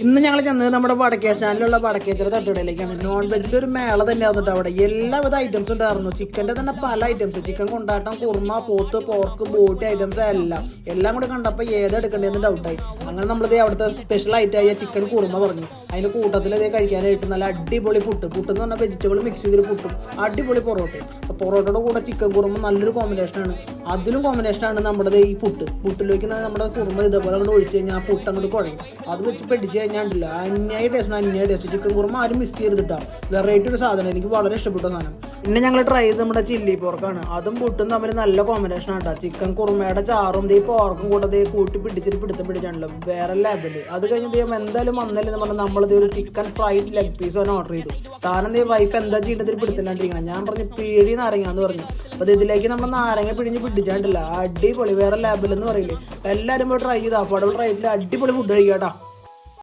ഇന്ന് ഞങ്ങൾ ചെന്നത് നമ്മുടെ വടക്കേ സ്റ്റാൻഡിലുള്ള വടക്കേച്ചിറ തട്ടുകടയിലേക്കാണ്. നോൺ വെജിൻ്റെ ഒരു മേള തന്നെ ആയിരുന്നു അവിടെ. എല്ലാവിധ ഐറ്റംസ് ഉണ്ടായിരുന്നു. ചിക്കൻ്റെ തന്നെ പല ഐറ്റംസ്, ചിക്കൻ കൊണ്ടാട്ടം, കുറുമ, പോത്ത്, പോർക്ക്, ബോട്ടി ഐറ്റംസ് എല്ലാം കൂടി കണ്ടപ്പോൾ ഏതെടുക്കേണ്ടതെന്ന് ഡൗട്ടായി. അങ്ങനെ നമ്മളിത് അവിടുത്തെ സ്പെഷ്യൽ ഐറ്റമായ ചിക്കൻ കുറുമ പറഞ്ഞു. അതിൻ്റെ കൂട്ടത്തിൽ ഇതേ കഴിക്കാനായിട്ട് നല്ല അടിപൊളി പുട്ടെന്ന് പറഞ്ഞാൽ വെജിറ്റബിൾ മിക്സ് ചെയ്തൊരു പുട്ടും അടിപൊളി പൊറോട്ടയുടെ കൂടെ ചിക്കൻ കുറുമ നല്ലൊരു കോമ്പിനേഷനാണ്. അതിലും കോമ്പിനേഷനാണ് നമ്മുടെ ഈ പുട്ടിലേക്ക് നമ്മുടെ കുറുമ ഇതേപോലെ അങ്ങോട്ട് ഒഴിച്ച് കഴിഞ്ഞാൽ ആ പുട്ട് അങ്ങോട്ട് കുഴയും. അത് വെച്ച് പിടിച്ച് കഴിഞ്ഞാൽ അന്യായ ടേസ്റ്റ്. ചിക്കൻ കുറുമ ആരും മിസ് ചെയ്തിട്ടാണ്. വെറൈറ്റി ഒരു സാധനം, എനിക്ക് വളരെ ഇഷ്ടപ്പെട്ട സാധനം. പിന്നെ ഞങ്ങൾ ട്രൈ ചെയ്ത് നമ്മുടെ ചില്ലി പോർക്കാണ്. അതും പുട്ടും തമ്മിൽ നല്ല കോമ്പിനേഷൻ ആട്ടോ. ചിക്കൻ കുറുമയുടെ ചാറും ഈ പോർക്കും കൂടെ കൂട്ടി പിടിച്ചാണല്ലോ വേറെ ലെവല്. അത് കഴിഞ്ഞ് ദൈവം എന്തായാലും വന്നല്ലെന്ന് പറഞ്ഞാൽ നമ്മളിത് ഒരു chicken fried leg piece order ചെയ്തു. സാധനം വൈഫ് എന്താ ചെയ്യേണ്ടതിൽ പിടുത്തല്ലാണ്ടിരിക്കണം. ഞാൻ പറഞ്ഞു പിഴി നാരങ്ങാന്ന് പറഞ്ഞു. അപ്പോൾ ഇതിലേക്ക് നമ്മൾ നാരങ്ങ പിടിച്ചാണ്ടില്ല. അടിപൊളി വേറെ ലെവൽ എന്ന് പറയില്ലേ. എല്ലാവരും പോയി ട്രൈ ചെയ്താൽ അഫോർഡബിൾ റേറ്റിൽ അടിപൊളി ഫുഡ് കഴിക്കാട്ടോ.